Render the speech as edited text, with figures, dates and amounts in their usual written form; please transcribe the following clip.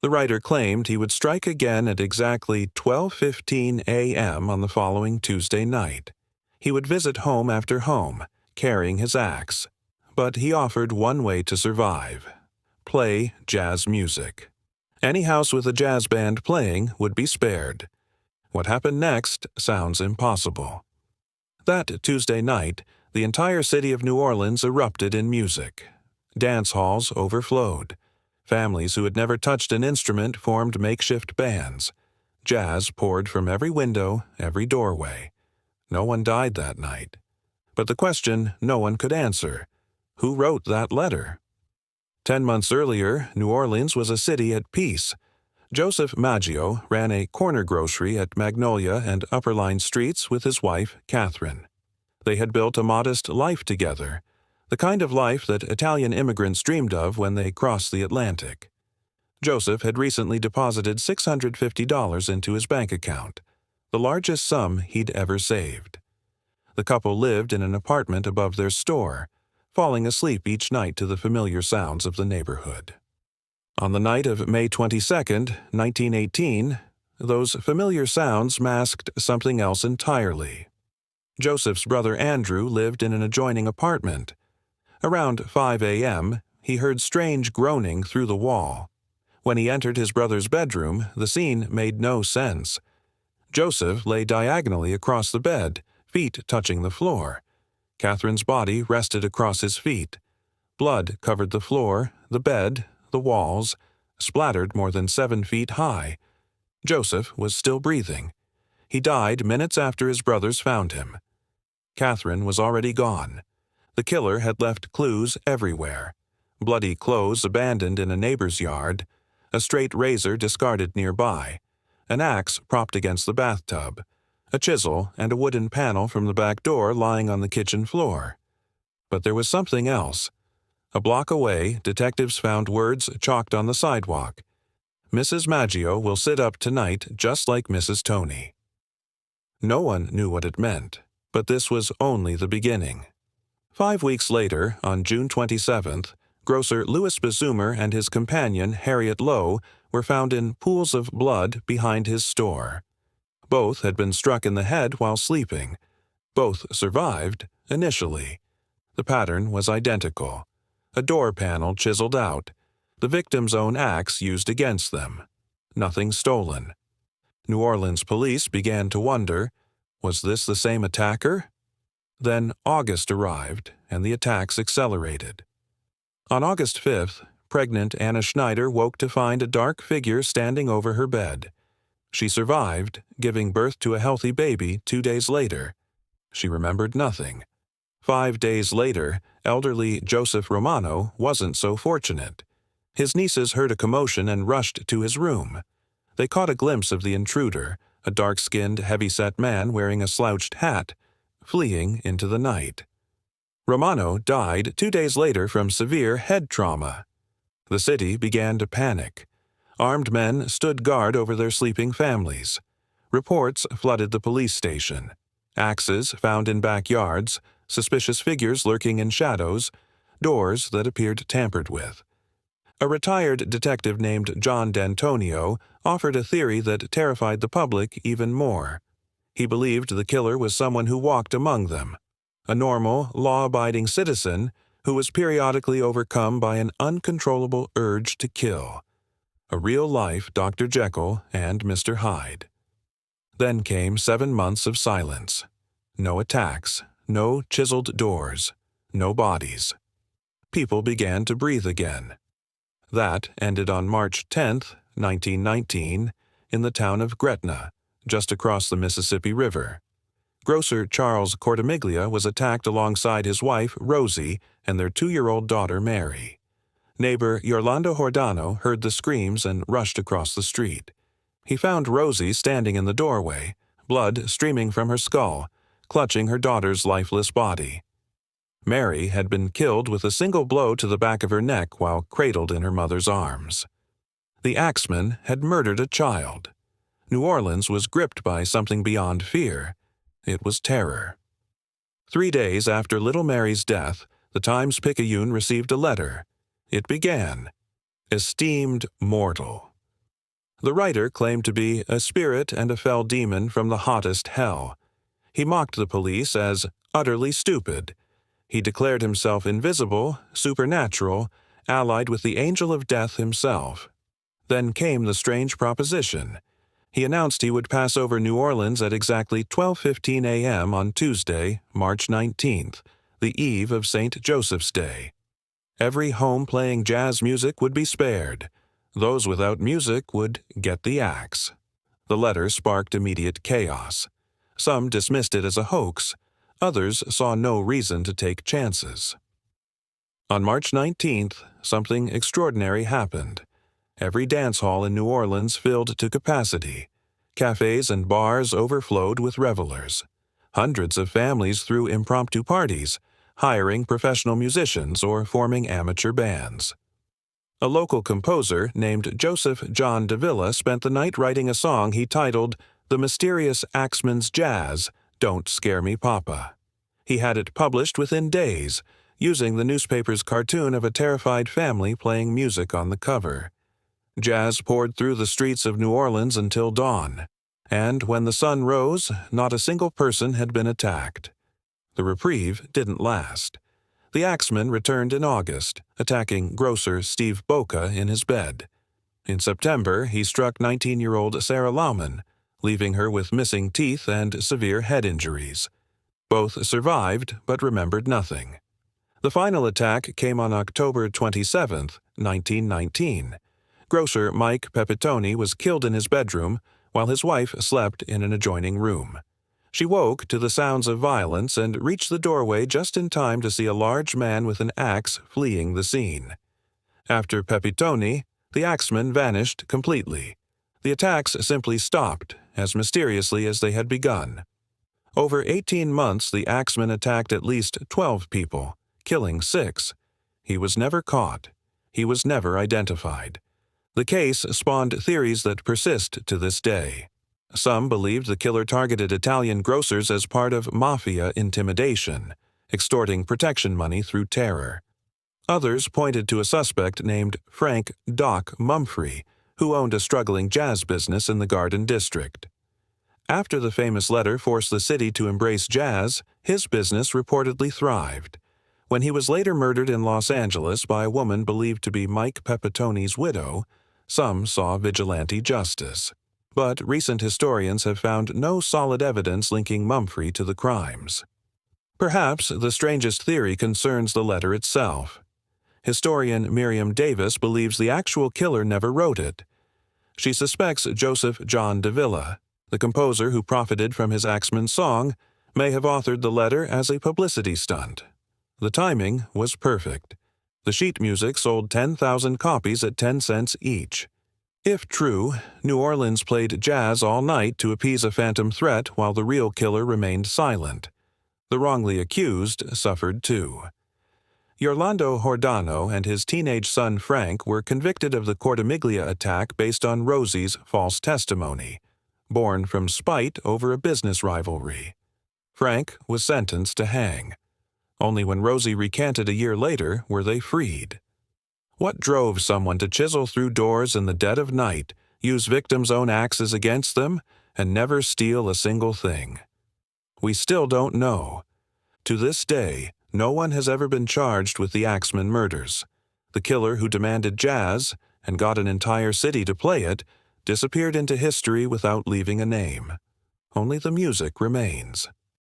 The writer claimed he would strike again at exactly 12:15 a.m. on the following Tuesday night. He would visit home after home, carrying his axe. But he offered one way to survive: play jazz music. Any house with a jazz band playing would be spared. What happened next sounds impossible. That Tuesday night, the entire city of New Orleans erupted in music. Dance halls overflowed. Families who had never touched an instrument formed makeshift bands. Jazz poured from every window, every doorway. No one died that night. But the question no one could answer: who wrote that letter? 10 months earlier, New Orleans was a city at peace. Joseph Maggio ran a corner grocery at Magnolia and Upper Line Streets with his wife, Catherine. They had built a modest life together, the kind of life that Italian immigrants dreamed of when they crossed the Atlantic. Joseph had recently deposited $650 into his bank account, the largest sum he'd ever saved. The couple lived in an apartment above their store, falling asleep each night to the familiar sounds of the neighborhood. On the night of May 22, 1918, those familiar sounds masked something else entirely. Joseph's brother Andrew lived in an adjoining apartment. Around 5 a.m., he heard strange groaning through the wall. When he entered his brother's bedroom, the scene made no sense. Joseph lay diagonally across the bed, feet touching the floor. Catherine's body rested across his feet. Blood covered the floor, the bed, the walls, splattered more than 7 feet high. Joseph was still breathing. He died minutes after his brothers found him. Catherine was already gone. The killer had left clues everywhere: bloody clothes abandoned in a neighbor's yard, a straight razor discarded nearby, an axe propped against the bathtub, a chisel and a wooden panel from the back door lying on the kitchen floor. But there was something else. A block away, detectives found words chalked on the sidewalk: "Mrs. Maggio will sit up tonight just like Mrs. Tony." No one knew what it meant, but this was only the beginning. 5 weeks later, on June 27th, grocer Louis Bezumer and his companion Harriet Lowe were found in pools of blood behind his store. Both had been struck in the head while sleeping. Both survived, initially. The pattern was identical: a door panel chiseled out, the victim's own axe used against them. Nothing stolen. New Orleans police began to wonder, was this the same attacker? Then August arrived, and the attacks accelerated. On August 5th, pregnant Anna Schneider woke to find a dark figure standing over her bed. She survived, giving birth to a healthy baby 2 days later. She remembered nothing. 5 days later, elderly Joseph Romano wasn't so fortunate. His nieces heard a commotion and rushed to his room. They caught a glimpse of the intruder, a dark-skinned, heavy-set man wearing a slouched hat, fleeing into the night. Romano died 2 days later from severe head trauma. The city began to panic. Armed men stood guard over their sleeping families. Reports flooded the police station. Axes found in backyards, suspicious figures lurking in shadows, doors that appeared tampered with. A retired detective named John D'Antonio offered a theory that terrified the public even more. He believed the killer was someone who walked among them, a normal, law-abiding citizen who was periodically overcome by an uncontrollable urge to kill. A real-life Dr. Jekyll and Mr. Hyde. Then came 7 months of silence. No attacks, no chiseled doors, no bodies. People began to breathe again. That ended on March 10, 1919, in the town of Gretna, just across the Mississippi River. Grocer Charles Cortimiglia was attacked alongside his wife, Rosie, and their 2-year-old daughter, Mary. Neighbor Yorlando Hordano heard the screams and rushed across the street. He found Rosie standing in the doorway, blood streaming from her skull, clutching her daughter's lifeless body. Mary had been killed with a single blow to the back of her neck while cradled in her mother's arms. The Axeman had murdered a child. New Orleans was gripped by something beyond fear. It was terror. 3 days after little Mary's death, the Times-Picayune received a letter. It began, "Esteemed mortal, The writer claimed to be a spirit and a fell demon from the hottest hell. He mocked the police as utterly stupid. He declared himself invisible, supernatural, allied with the angel of death himself. Then came the strange proposition. He announced he would pass over New Orleans at exactly 12:15 a.m. on Tuesday, March 19th, the eve of St. Joseph's Day. Every home playing jazz music would be spared. Those without music would get the axe. The letter sparked immediate chaos. Some dismissed it as a hoax. Others saw no reason to take chances. On March 19th, something extraordinary happened. Every dance hall in New Orleans filled to capacity. Cafes and bars overflowed with revelers. Hundreds of families threw impromptu parties, hiring professional musicians or forming amateur bands. A local composer named Joseph John Davila spent the night writing a song he titled "The Mysterious Axeman's Jazz, Don't Scare Me Papa." He had it published within days, using the newspaper's cartoon of a terrified family playing music on the cover. Jazz poured through the streets of New Orleans until dawn, and when the sun rose, not a single person had been attacked. The reprieve didn't last. The Axeman returned in August, attacking grocer Steve Boca in his bed. In September, he struck 19-year-old Sarah Lauman, leaving her with missing teeth and severe head injuries. Both survived but remembered nothing. The final attack came on October 27, 1919. Grocer Mike Pepitone was killed in his bedroom while his wife slept in an adjoining room. She woke to the sounds of violence and reached the doorway just in time to see a large man with an axe fleeing the scene. After Pepitone, the Axeman vanished completely. The attacks simply stopped, as mysteriously as they had begun. Over 18 months, the Axeman attacked at least 12 people, killing 6. He was never caught. He was never identified. The case spawned theories that persist to this day. Some believed the killer targeted Italian grocers as part of mafia intimidation, extorting protection money through terror. Others pointed to a suspect named Frank "Doc" Mumphrey, who owned a struggling jazz business in the Garden District. After the famous letter forced the city to embrace jazz, his business reportedly thrived. When he was later murdered in Los Angeles by a woman believed to be Mike Pepitone's widow, some saw vigilante justice. But recent historians have found no solid evidence linking Mumphrey to the crimes. Perhaps the strangest theory concerns the letter itself. Historian Miriam Davis believes the actual killer never wrote it. She suspects Joseph John Davila, the composer who profited from his Axeman song, may have authored the letter as a publicity stunt. The timing was perfect. The sheet music sold 10,000 copies at 10 cents each. If true, New Orleans played jazz all night to appease a phantom threat while the real killer remained silent. The wrongly accused suffered too. Orlando Hordano and his teenage son Frank were convicted of the Cortimiglia attack based on Rosie's false testimony, born from spite over a business rivalry. Frank was sentenced to hang. Only when Rosie recanted a year later were they freed. What drove someone to chisel through doors in the dead of night, use victims' own axes against them, and never steal a single thing? We still don't know. To this day, no one has ever been charged with the Axeman murders. The killer who demanded jazz, and got an entire city to play it, disappeared into history without leaving a name. Only the music remains.